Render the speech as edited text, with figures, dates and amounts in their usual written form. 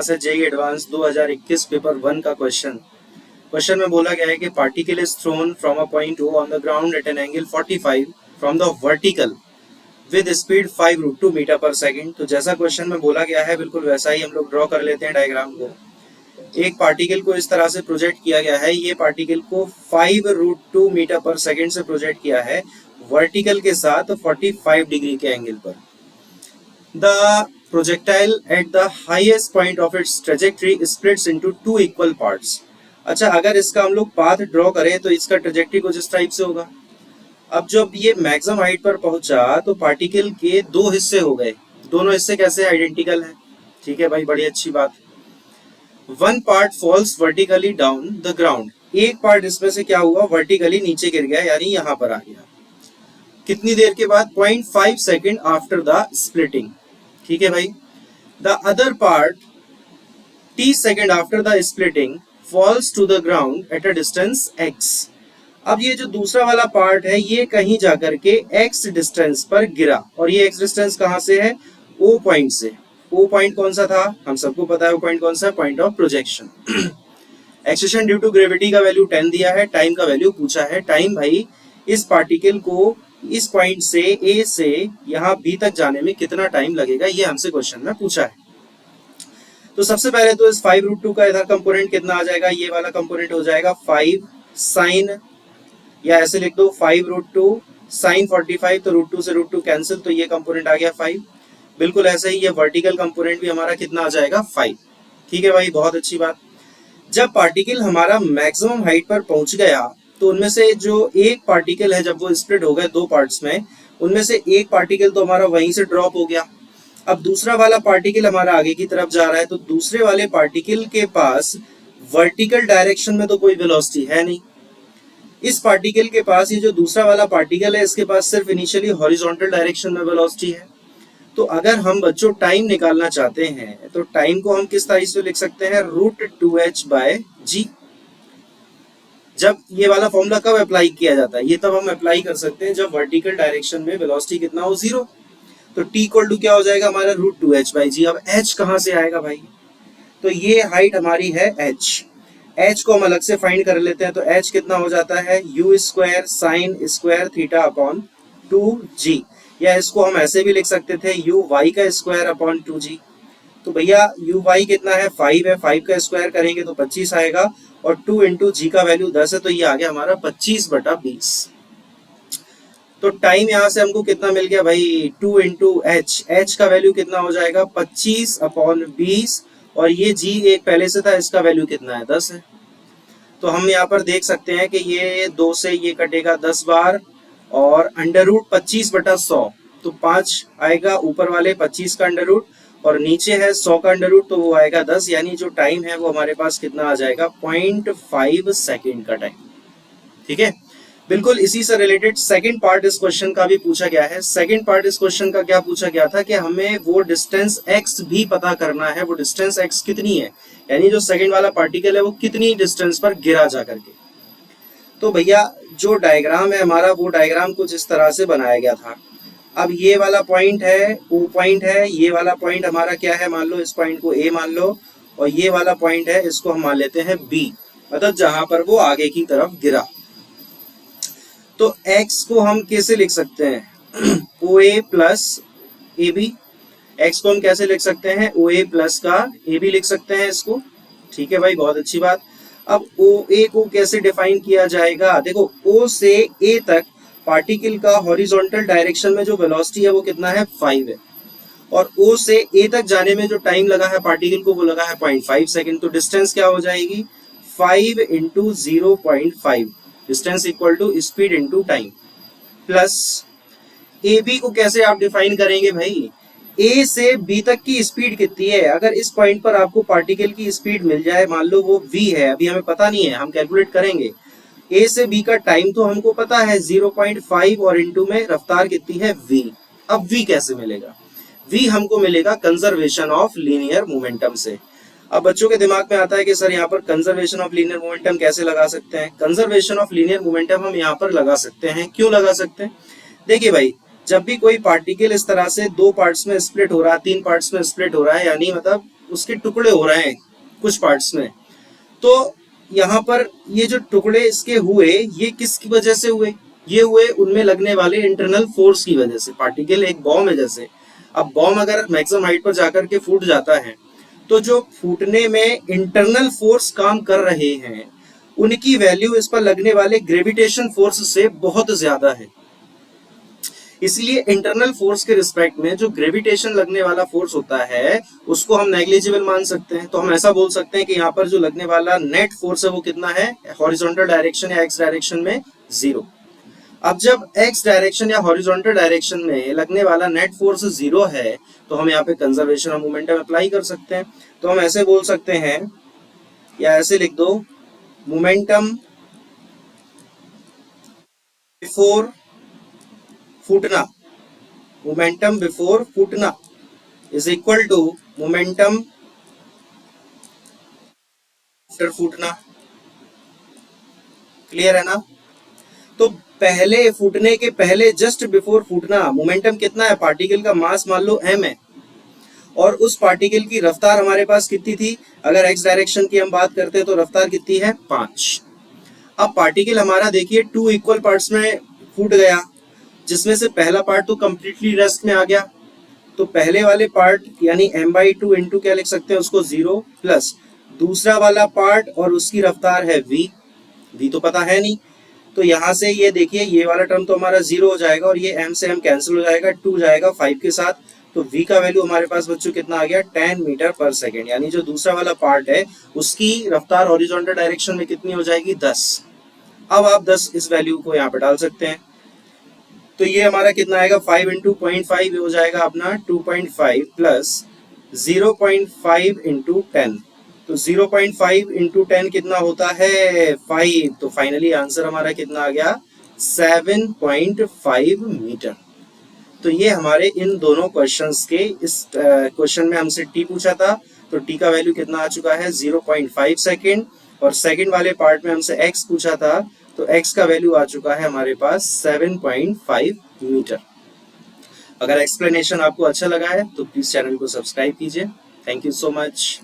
से JEE advance 2021 paper 1 का question में बोला गया है कि particle is thrown from a point O on the ground at an angle 45 from the vertical with speed 5√2 metre per second. तो जैसा क्वेश्चन में बोला गया है बिल्कुल वैसा ही हम लोग ड्रॉ कर लेते हैं डायग्राम को। एक पार्टिकल को इस तरह से प्रोजेक्ट किया गया है, ये पार्टिकल को 5√2 मीटर पर सेकंड से प्रोजेक्ट किया है वर्टिकल के साथ 45 डिग्री के एंगल पर। The projectile at the highest point of its trajectory splits into two equal parts. अच्छा, अगर इसका हम लोग पाथ ड्रॉ करें तो इसका ट्रेजेक्टरी कुछ इस टाइप से होगा। अब जब ये मैक्सिमम हाइट पर पहुंचा तो पार्टिकल के दो हिस्से हो गए, दोनों हिस्से कैसे आइडेंटिकल हैं। ठीक है भाई, बड़ी अच्छी बात। One part falls vertically down the ground, एक पार्ट इसमें से क्या हुआ, वर्टिकली नीचे गिर गया, यानी यहां पर आ गया। कितनी देर के बाद, 0.5 सेकेंड आफ्टर द स्प्लिटिंग। ठीक है भाई। The other part t second after the splitting falls to the ground at a distance x। अब ये जो दूसरा वाला पार्ट है ये कहीं जाकर के x डिस्टेंस पर गिरा, और ये x डिस्टेंस कहां से है, O पॉइंट से। O पॉइंट कौन सा था, हम सबको पता है वो पॉइंट कौन सा, point of projection. Acceleration due to gravity का वैल्यू 10 दिया है, टाइम का वैल्यू पूछा है। टाइम भाई इस पार्टिकल को इस पॉइंट से A से यहाँ B तक जाने में कितना टाइम लगेगा, ये हमसे क्वेश्चन में पूछा है। तो सबसे पहले तो इस 5√2 का इधर कंपोनेंट कितना आ जाएगा, ये वाला कंपोनेंट हो जाएगा 5 साइन, या ऐसे लिख दो 5√2 साइन 45, तो √2 से √2 कैंसिल, तो ये कंपोनेंट आ गया 5। बिल्कुल ऐसे ही ये वर्टिकल कंपोनेंट भी हमारा कितना आ जाएगा, 5। ठीक है भाई, बहुत अच्छी बात। जब पार्टिकल हमारा मैक्सिमम हाइट पर पहुंच गया तो उनमें से जो एक पार्टिकल है, जब वो स्प्लिट हो गए दो पार्ट्स में, उनमें से एक पार्टिकल तो हमारा वहीं से ड्रॉप हो गया। अब दूसरा वाला पार्टिकल हमारा आगे की तरफ जा रहा है, तो दूसरे वाले पार्टिकल के पास वर्टिकल डायरेक्शन में तो कोई वेलोसिटी है नहीं। इस पार्टिकल के पास, ये जो दूसरा वाला पार्टिकल है, इसके पास सिर्फ इनिशियली हॉरिजॉन्टल डायरेक्शन में वेलोसिटी है। तो अगर हम बच्चों टाइम निकालना चाहते हैं तो टाइम को हम किस तरह से लिख सकते हैं, √2h/g। जब ये वाला फॉर्मूला कब अप्लाई किया जाता है, ये तब हम अप्लाई कर सकते हैं जब वर्टिकल डायरेक्शन में वेलोसिटी कितना हो, 0। तो t इक्वल टू क्या हो जाएगा हमारा, √2h/g। अब h कहां से आएगा भाई, तो ये हाइट हमारी है h को हम अलग से फाइंड कर लेते हैं। तो h कितना हो जाता है, u² sine square theta upon 2g, या इसको हम ऐसे भी लिख सकते थे uy² अपॉन 2g। तो भैया uy कितना है, 5 है, 5 का स्क्वायर करेंगे तो 25 आएगा, और 2 इंटू जी का वैल्यू 10 है, तो ये आ गया हमारा 25/20। तो टाइम यहां से हमको कितना मिल गया भाई, 2 इंटू h का वैल्यू कितना हो जाएगा, 25/20, और ये g एक पहले से था, इसका वैल्यू कितना है, 10 है। तो हम यहाँ पर देख सकते हैं कि ये 2 से ये कटेगा 10 बार, और √25/100, तो 5 आएगा, ऊपर वाले 25 का अंडर और नीचे है 100 का अंडर, तो वो आएगा 10, यानी जो टाइम है वो हमारे पास कितना आ जाएगा, 0.5 सेकेंड का टाइम। ठीक है। बिल्कुल इसी से रिलेटेड सेकंड पार्ट इस क्वेश्चन का भी पूछा गया है। सेकंड पार्ट इस क्वेश्चन का क्या पूछा गया था कि हमें वो डिस्टेंस x भी पता करना है। वो डिस्टेंस x कितनी है, यानी जो सेकंड वाला पार्टिकल है वो कितनी डिस्टेंस पर गिरा जा करके। तो भैया जो डायग्राम है हमारा, वो डायग्राम कुछ इस तरह से बनाया गया था। अब ये वाला पॉइंट है, O पॉइंट है, ये वाला पॉइंट हमारा क्या है, मान लो इस पॉइंट को A मान लो, और ये वाला पॉइंट है, इसको हम मान लेते हैं B, मतलब जहां पर वो आगे की तरफ गिरा। तो x को हम कैसे लिख सकते हैं, OA प्लस AB। x को हम कैसे लिख सकते हैं, OA प्लस का AB लिख सकते हैं इसको। ठीक है भाई, बहुत अच्छी बात। अब OA को कैसे डिफाइन किया जाएगा, देखो O से A तक पार्टिकल का हॉरिजॉन्टल डायरेक्शन में जो वेलोसिटी है वो कितना है, 5 है, और O से A तक जाने में जो टाइम लगा है पार्टिकल को वो लगा है 0.5 सेकेंड। तो डिस्टेंस क्या हो जाएगी, 5 into 0.5, distance equal to speed into time, plus AB को कैसे आप डिफाइन करेंगे भाई, A से B तक की स्पीड कितनी है। अगर इस पॉइंट पर आपको पार्टिकल की स्पीड मिल जाए, मान लो वो v है, अभी हमें पता नहीं है, हम कैलकुलेट करेंगे। A से B का टाइम तो हमको पता है 0.5, और इंटू में रफ्तार कितनी है, v। अब v कैसे मिलेगा, v हमको मिलेगा कंजर्वेशन ऑफ लीनियर मोमेंटम से। अब बच्चों के दिमाग में आता है कि सर यहाँ पर कंजर्वेशन ऑफ लीनियर मोमेंटम कैसे लगा सकते हैं। कंजर्वेशन ऑफ लीनियर मोमेंटम हम यहाँ पर लगा सकते हैं, क्यों लगा सकते हैं, देखिए भाई, जब भी कोई पार्टिकल इस तरह से दो पार्ट्स में स्प्लिट हो रहा है, तीन पार्ट्स में स्प्लिट हो रहा है, यानी मतलब उसके टुकड़े हो रहे हैं कुछ पार्ट्स में। तो यहाँ पर ये जो टुकड़े इसके हुए, ये किसकी वजह से हुए? ये हुए उनमें लगने वाले इंटरनल फोर्स की वजह से। पार्टिकल एक बॉम्ब है जैसे, अब बॉम्ब अगर मैक्सिमम हाइट पर जाकर के फूट जाता है, तो जो फूटने में इंटरनल फोर्स काम कर रहे हैं, उनकी वैल्यू इस पर लगने वाले ग्रेविटेशन फोर्स से बहुत ज्यादा है। इसलिए इंटरनल फोर्स के रिस्पेक्ट में जो ग्रेविटेशन लगने वाला फोर्स होता है, उसको हम नेग्लिजिबल मान सकते हैं। तो हम ऐसा बोल सकते हैं कि यहाँ पर जो लगने वाला नेट फोर्स है वो कितना है, हॉरिजॉन्टल डायरेक्शन या एक्स डायरेक्शन में 0। अब जब एक्स डायरेक्शन या हॉरिजॉन्टल डायरेक्शन में लगने वाला नेट फोर्स 0 है, तो हम यहाँ पे कंजर्वेशन ऑफ मोमेंटम अप्लाई कर सकते हैं। तो हम ऐसे बोल सकते हैं, या ऐसे लिख दो, मोमेंटम बिफोर फूटना, मोमेंटम बिफोर फूटना is equal to momentum after फूटना। क्लियर है ना? तो पहले फूटने के पहले, जस्ट बिफोर फूटना, मोमेंटम कितना है? पार्टिकल का मास मान लो m है, और उस पार्टिकल की रफ्तार हमारे पास कितनी थी? अगर x डायरेक्शन की हम बात करते हैं तो रफ्तार कितनी है? 5। अब पार्टिकल हमारा देखिए 2 इक्वल पार्ट्स में फूट गया, जिसमें से पहला पार्ट तो कंप्लीटली रेस्ट में आ गया। तो पहले वाले पार्ट यानी m/2 इंटू क्या लिख सकते हैं उसको, 0 प्लस दूसरा वाला पार्ट और उसकी रफ्तार है v तो पता है नहीं। तो यहाँ से ये देखिए, ये वाला टर्म तो हमारा 0 हो जाएगा और ये m से m कैंसिल हो जाएगा, 2 जाएगा 5 के साथ। तो v का वैल्यू हमारे पास बच्चों कितना आ गया? 10 मीटर पर सेकेंड। यानी जो दूसरा वाला पार्ट है उसकी रफ्तार हॉरिजॉन्टल डायरेक्शन में कितनी हो जाएगी? 10। अब आप 10 इस वैल्यू को यहाँ पे डाल सकते हैं। तो ये हमारा कितना आएगा? 5 इंटू 0.5 हो जाएगा अपना 2.5 प्लस 0.5 इंटू 10। तो 0.5 इंटू 10 कितना होता है? 5। तो फाइनली आंसर हमारा कितना आ गया? 7.5 मीटर। तो ये हमारे इन दोनों क्वेश्चंस के, इस क्वेश्चन में हमसे टी पूछा था, तो टी का वैल्यू कितना आ चुका है? 0.5 सेकेंड। और सेकेंड वाले पार्ट में हमसे एक्स पूछा था, तो x का वैल्यू आ चुका है हमारे पास 7.5 मीटर। अगर एक्सप्लेनेशन आपको अच्छा लगा है तो प्लीज चैनल को सब्सक्राइब कीजिए। Thank you so much.